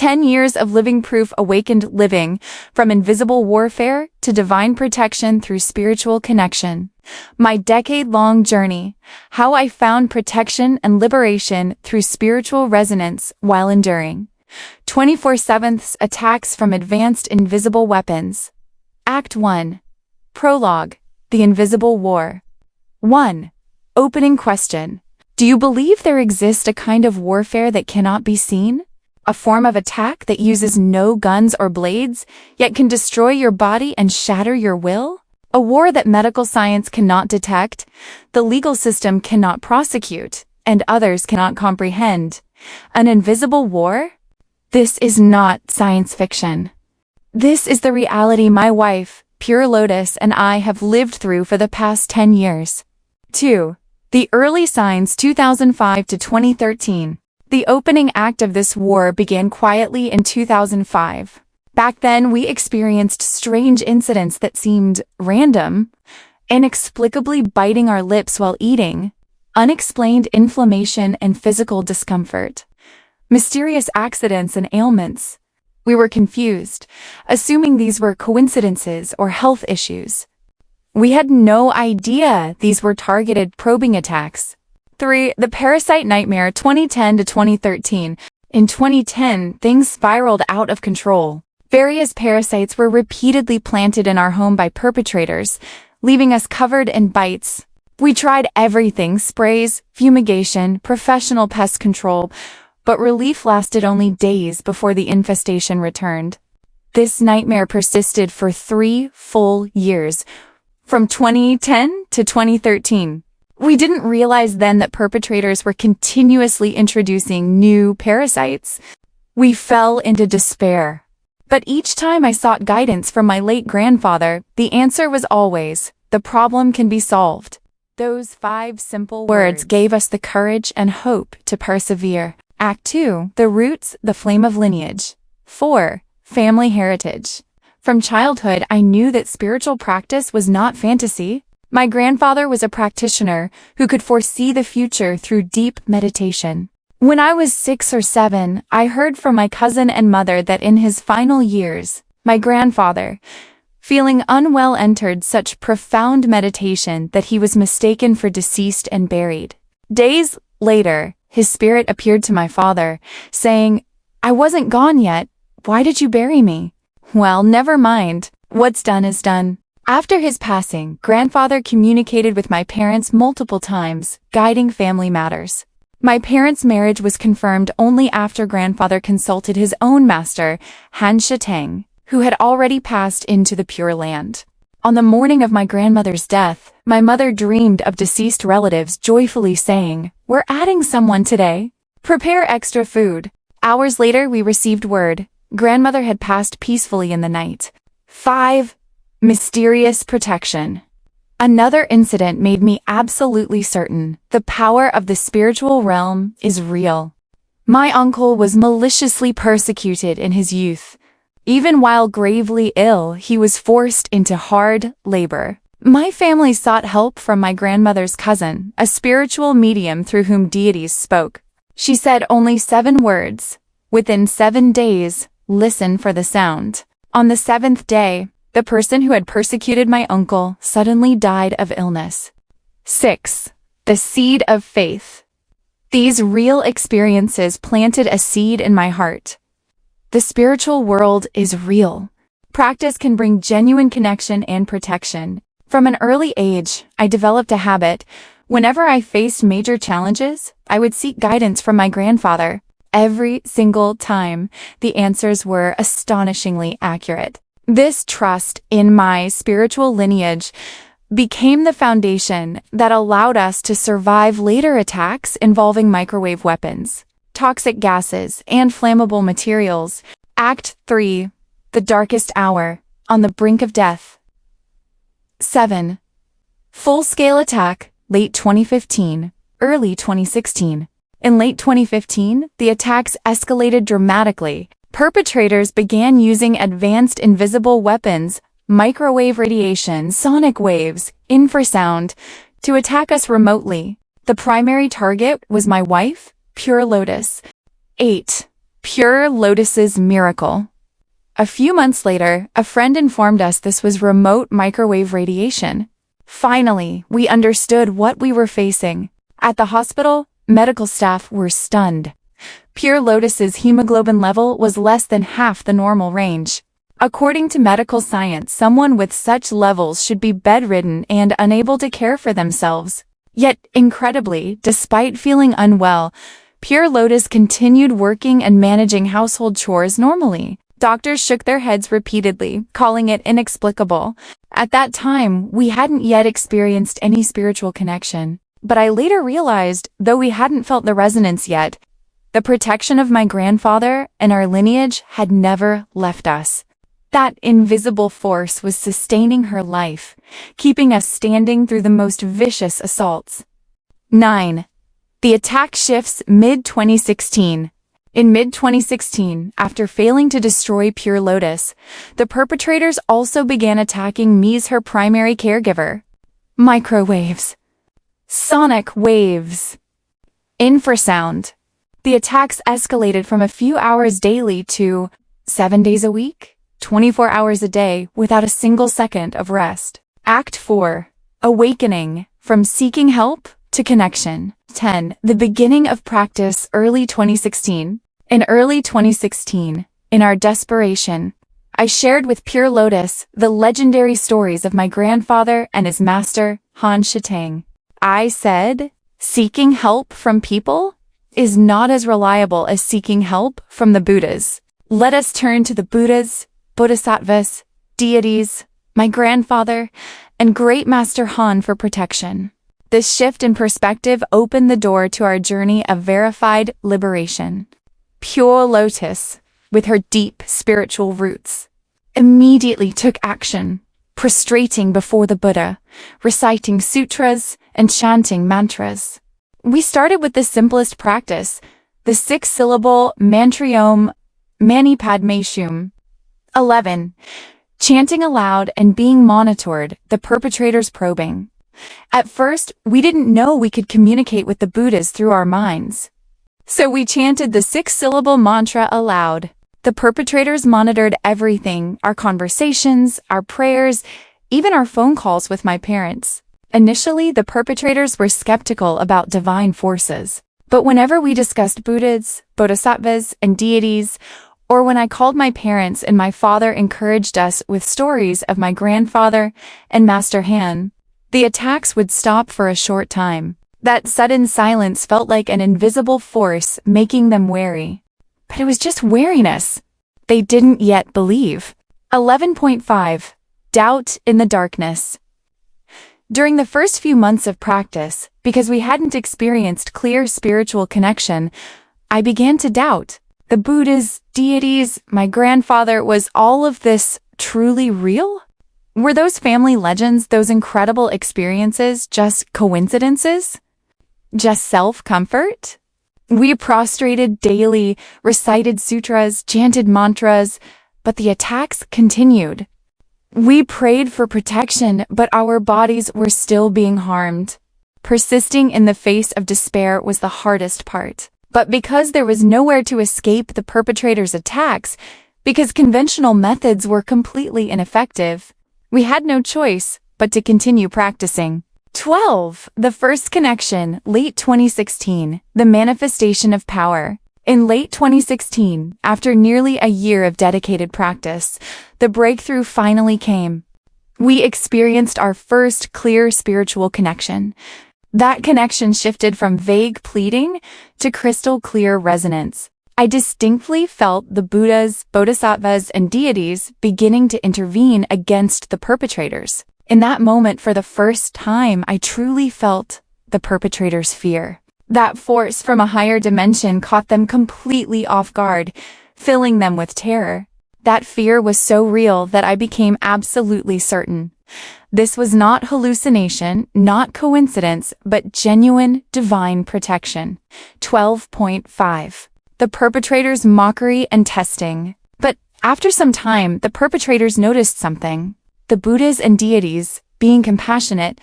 10 years of living proof awakened living, from invisible warfare to divine protection through spiritual connection. My decade-long journey, how I found protection and liberation through spiritual resonance while enduring. 24/7 attacks from advanced invisible weapons. Act 1. Prologue. The Invisible War. 1. Opening question. Do you believe there exists a kind of warfare that cannot be seen? A form of attack that uses no guns or blades, yet can destroy your body and shatter your will? A war that medical science cannot detect, the legal system cannot prosecute, and others cannot comprehend. An invisible war? This is not science fiction. This is the reality my wife, Pure Lotus, and I have lived through for the past 10 years. 2. The early signs 2005 to 2013. The opening act of this war began quietly in 2005. Back then, we experienced strange incidents that seemed random, inexplicably biting our lips while eating, unexplained inflammation and physical discomfort, mysterious accidents and ailments. We were confused, assuming these were coincidences or health issues. We had no idea these were targeted probing attacks. 3. The Parasite Nightmare 2010 to 2013. In 2010, things spiraled out of control. Various parasites were repeatedly planted in our home by perpetrators, leaving us covered in bites. We tried everything: sprays, fumigation, professional pest control, but relief lasted only days before the infestation returned. This nightmare persisted for 3 full years, from 2010 to 2013. We didn't realize then that perpetrators were continuously introducing new parasites. We fell into despair. But each time I sought guidance from my late grandfather, the answer was always, the problem can be solved. Those 5 simple words gave us the courage and hope to persevere. Act 2. The Roots, the Flame of Lineage. 4. Family Heritage. From childhood, I knew that spiritual practice was not fantasy. My grandfather was a practitioner who could foresee the future through deep meditation. When I was 6 or 7, I heard from my cousin and mother that in his final years, my grandfather, feeling unwell, entered such profound meditation that he was mistaken for deceased and buried. Days later, his spirit appeared to my father, saying, "I wasn't gone yet. Why did you bury me?" Well, never mind. What's done is done. After his passing, grandfather communicated with my parents multiple times, guiding family matters. My parents' marriage was confirmed only after grandfather consulted his own master, Han Shatang, who had already passed into the Pure Land. On the morning of my grandmother's death, my mother dreamed of deceased relatives joyfully saying, "We're adding someone today. Prepare extra food." Hours later, we received word. Grandmother had passed peacefully in the night. 5. Mysterious protection. Another incident made me absolutely certain the power of the spiritual realm is real. My uncle was maliciously persecuted in his youth. Even while gravely ill, he was forced into hard labor. My family sought help from my grandmother's cousin, a spiritual medium through whom deities spoke. She said only 7 words. Within 7 days, listen for the sound. On the 7th day, the person who had persecuted my uncle suddenly died of illness. 6. The Seed of Faith. These real experiences planted a seed in my heart. The spiritual world is real. Practice can bring genuine connection and protection. From an early age, I developed a habit. Whenever I faced major challenges, I would seek guidance from my grandfather. Every single time, the answers were astonishingly accurate. This trust in my spiritual lineage became the foundation that allowed us to survive later attacks involving microwave weapons, toxic gases, and flammable materials. Act 3. The Darkest Hour, on the Brink of Death. 7. Full-scale attack, late 2015, early 2016. In late 2015, the attacks escalated dramatically. Perpetrators began using advanced invisible weapons, microwave radiation, sonic waves, infrasound, to attack us remotely. The primary target was my wife, Pure Lotus. 8. Pure lotus's miracle. A few months later, a friend informed us this was remote microwave radiation. Finally, we understood what we were facing. At the hospital, medical staff were stunned. Pure lotus's hemoglobin level was less than half the normal range. According to medical science, someone with such levels should be bedridden and unable to care for themselves. Yet, incredibly, despite feeling unwell, Pure Lotus continued working and managing household chores normally. Doctors shook their heads repeatedly, calling it inexplicable. At that time, we hadn't yet experienced any spiritual connection. But I later realized, though we hadn't felt the resonance yet, the protection of my grandfather and our lineage had never left us. That invisible force was sustaining her life, keeping us standing through the most vicious assaults. 9. The attack shifts mid-2016. In mid-2016, after failing to destroy Pure Lotus, the perpetrators also began attacking Mies, her primary caregiver. Microwaves. Sonic waves. Infrasound. The attacks escalated from a few hours daily to 7 days a week, 24 hours a day, without a single second of rest. Act 4. Awakening, from seeking help to connection. 10. The beginning of practice, early 2016. In early 2016, in our desperation, I shared with Pure Lotus the legendary stories of my grandfather and his master, Han Shitang. I said, seeking help from people is not as reliable as seeking help from the Buddhas. Let us turn to the Buddhas, Bodhisattvas, deities, my grandfather, and great master Han for protection. This shift in perspective opened the door to our journey of verified liberation. Pure Lotus, with her deep spiritual roots, immediately took action, prostrating before the Buddha, reciting sutras and chanting mantras. We started with the simplest practice, the 6-syllable mantra Mani Padme Hum. 11. Chanting aloud and being monitored, the perpetrators probing. At first, we didn't know we could communicate with the Buddhas through our minds. So we chanted the 6-syllable mantra aloud. The perpetrators monitored everything, our conversations, our prayers, even our phone calls with my parents. Initially, the perpetrators were skeptical about divine forces. But whenever we discussed Buddhas, Bodhisattvas, and deities, or when I called my parents and my father encouraged us with stories of my grandfather and Master Han, the attacks would stop for a short time. That sudden silence felt like an invisible force making them wary. But it was just wariness. They didn't yet believe. 11.5. Doubt in the darkness. During the first few months of practice, because we hadn't experienced clear spiritual connection, I began to doubt. The Buddhas, deities, my grandfather, was all of this truly real? Were those family legends, those incredible experiences, just coincidences? Just self-comfort? We prostrated daily, recited sutras, chanted mantras, but the attacks continued. We prayed for protection, but our bodies were still being harmed. Persisting in the face of despair was the hardest part. But because there was nowhere to escape the perpetrators' attacks, because conventional methods were completely ineffective, we had no choice but to continue practicing. 12. The first connection, late 2016, the manifestation of power. In late 2016, after nearly a year of dedicated practice, the breakthrough finally came. We experienced our first clear spiritual connection. That connection shifted from vague pleading to crystal clear resonance. I distinctly felt the Buddhas, Bodhisattvas, and deities beginning to intervene against the perpetrators. In that moment, for the first time, I truly felt the perpetrators' fear. That force from a higher dimension caught them completely off guard, filling them with terror. That fear was so real that I became absolutely certain. This was not hallucination, not coincidence, but genuine divine protection. 12.5. The perpetrators' mockery and testing. But after some time, the perpetrators noticed something. The Buddhas and deities, being compassionate,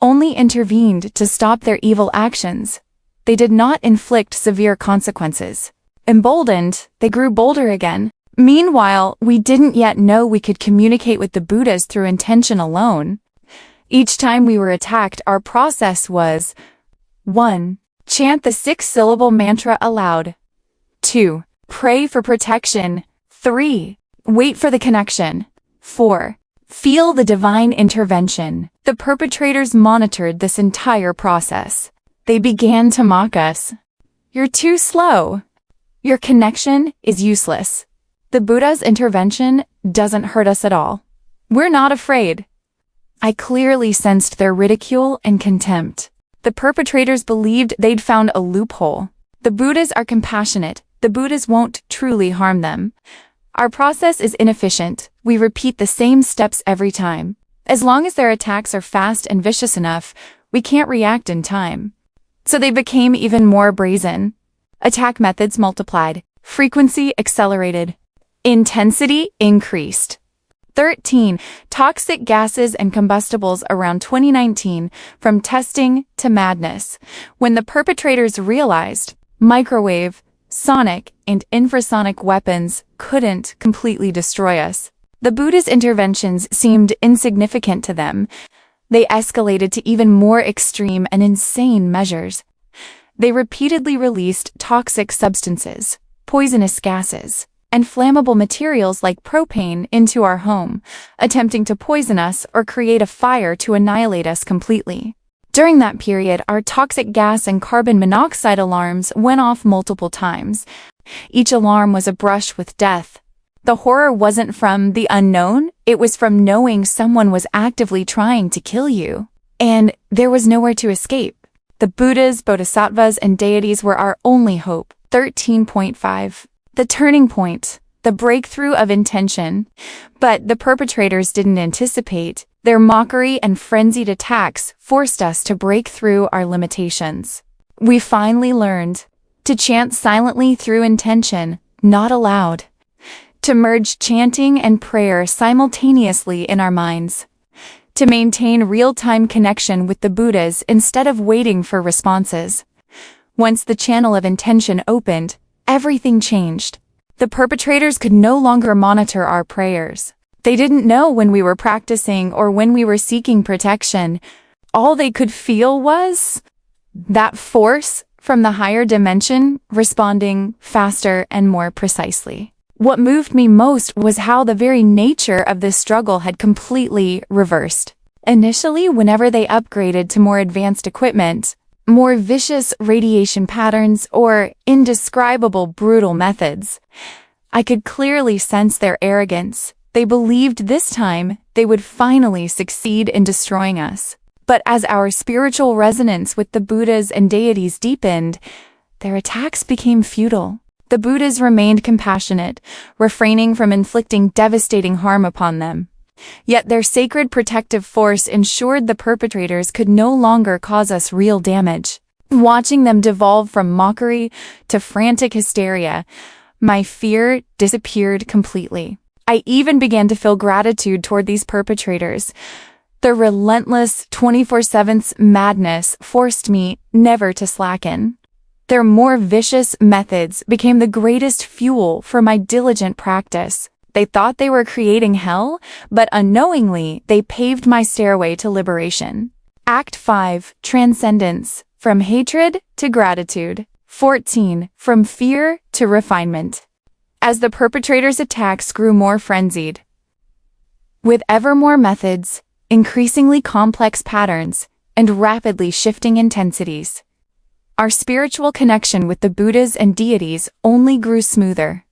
only intervened to stop their evil actions. They did not inflict severe consequences. Emboldened, they grew bolder again. Meanwhile, we didn't yet know we could communicate with the Buddhas through intention alone. Each time we were attacked, our process was 1. Chant the 6-syllable mantra aloud. 2. Pray for protection. 3. Wait for the connection. 4. Feel the divine intervention. The perpetrators monitored this entire process. They began to mock us. You're too slow. Your connection is useless. The Buddha's intervention doesn't hurt us at all. We're not afraid. I clearly sensed their ridicule and contempt. The perpetrators believed they'd found a loophole. The Buddhas are compassionate. The Buddhas won't truly harm them. Our process is inefficient. We repeat the same steps every time. As long as their attacks are fast and vicious enough, we can't react in time. So they became even more brazen. Attack methods multiplied. Frequency accelerated. Intensity increased. 13. Toxic gases and combustibles around 2019, from testing to madness. When the perpetrators realized microwave, sonic, and infrasonic weapons couldn't completely destroy us, the Buddha's interventions seemed insignificant to them. They escalated to even more extreme and insane measures. They repeatedly released toxic substances, poisonous gases, and flammable materials like propane into our home, attempting to poison us or create a fire to annihilate us completely. During that period, our toxic gas and carbon monoxide alarms went off multiple times. Each alarm was a brush with death. The horror wasn't from the unknown, it was from knowing someone was actively trying to kill you. And there was nowhere to escape. The Buddhas, Bodhisattvas, and deities were our only hope. 13.5. The turning point. The breakthrough of intention. But the perpetrators didn't anticipate. Their mockery and frenzied attacks forced us to break through our limitations. We finally learned to chant silently through intention, not aloud. To merge chanting and prayer simultaneously in our minds. To maintain real-time connection with the Buddhas instead of waiting for responses. Once the channel of intention opened, everything changed. The perpetrators could no longer monitor our prayers. They didn't know when we were practicing or when we were seeking protection. All they could feel was that force from the higher dimension responding faster and more precisely. What moved me most was how the very nature of this struggle had completely reversed. Initially, whenever they upgraded to more advanced equipment, more vicious radiation patterns, or indescribable brutal methods, I could clearly sense their arrogance. They believed this time they would finally succeed in destroying us. But as our spiritual resonance with the Buddhas and deities deepened, their attacks became futile. The Buddhas remained compassionate, refraining from inflicting devastating harm upon them. Yet their sacred protective force ensured the perpetrators could no longer cause us real damage. Watching them devolve from mockery to frantic hysteria, my fear disappeared completely. I even began to feel gratitude toward these perpetrators. Their relentless 24/7 madness forced me never to slacken. Their more vicious methods became the greatest fuel for my diligent practice. They thought they were creating hell, but unknowingly, they paved my stairway to liberation. Act 5. Transcendence. From hatred to gratitude. 14. From fear to refinement. As the perpetrators' attacks grew more frenzied, with ever more methods, increasingly complex patterns, and rapidly shifting intensities, our spiritual connection with the Buddhas and deities only grew smoother.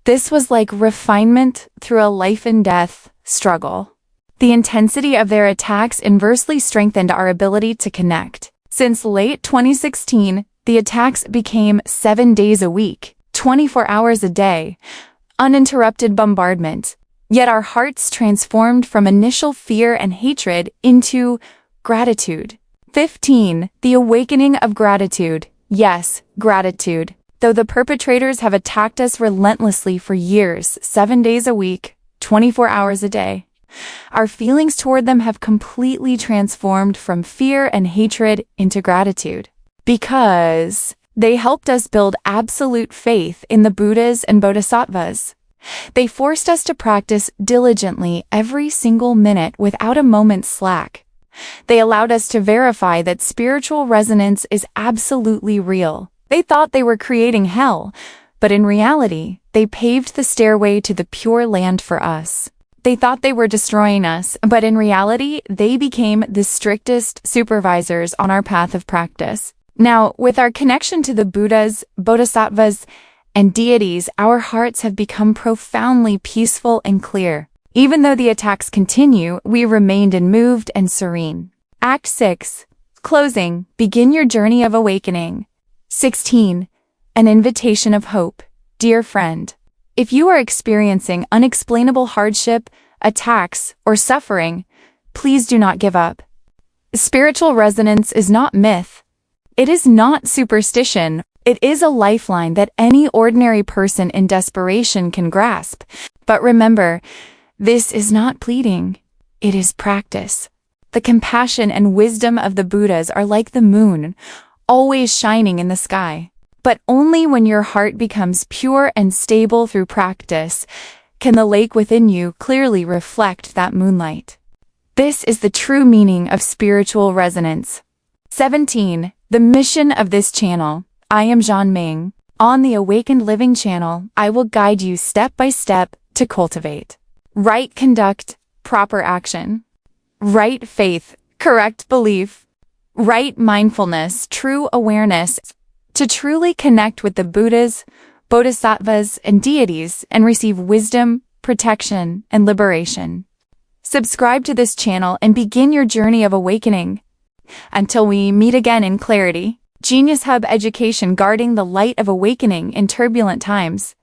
This was like refinement through a life-and-death struggle. The intensity of their attacks inversely strengthened our ability to connect. Since late 2016, the attacks became 7 days a week, 24 hours a day, uninterrupted bombardment. Yet our hearts transformed from initial fear and hatred into gratitude. 15. The awakening of gratitude. Yes, gratitude. Though the perpetrators have attacked us relentlessly for years, 7 days a week, 24 hours a day, our feelings toward them have completely transformed from fear and hatred into gratitude. Because They helped us build absolute faith in the Buddhas and Bodhisattvas. They forced us to practice diligently every single minute without a moment's slack. They allowed us to verify that spiritual resonance is absolutely real. They thought they were creating hell, but in reality, they paved the stairway to the pure land for us. They thought they were destroying us, but in reality, they became the strictest supervisors on our path of practice. Now, with our connection to the Buddhas, Bodhisattvas, and deities, our hearts have become profoundly peaceful and clear. Even though the attacks continue, we remained unmoved and serene. Act 6. Closing. Begin your journey of awakening. 16. An invitation of hope. Dear friend, if you are experiencing unexplainable hardship, attacks, or suffering, please do not give up. Spiritual resonance is not myth. It is not superstition. It is a lifeline that any ordinary person in desperation can grasp. But remember, this is not pleading. It is practice. The compassion and wisdom of the Buddhas are like the moon, always shining in the sky. But only when your heart becomes pure and stable through practice can the lake within you clearly reflect that moonlight. This is the true meaning of spiritual resonance. 17. The mission of this channel. I am Zhan Ming. On the Awakened Living channel, I will guide you step by step to cultivate right conduct, proper action, right faith, correct belief, right mindfulness, true awareness, to truly connect with the Buddhas, Bodhisattvas, and deities and receive wisdom, protection, and liberation. Subscribe to this channel and begin your journey of awakening. Until we meet again in clarity. Genius Hub Education, guarding the light of awakening in turbulent times.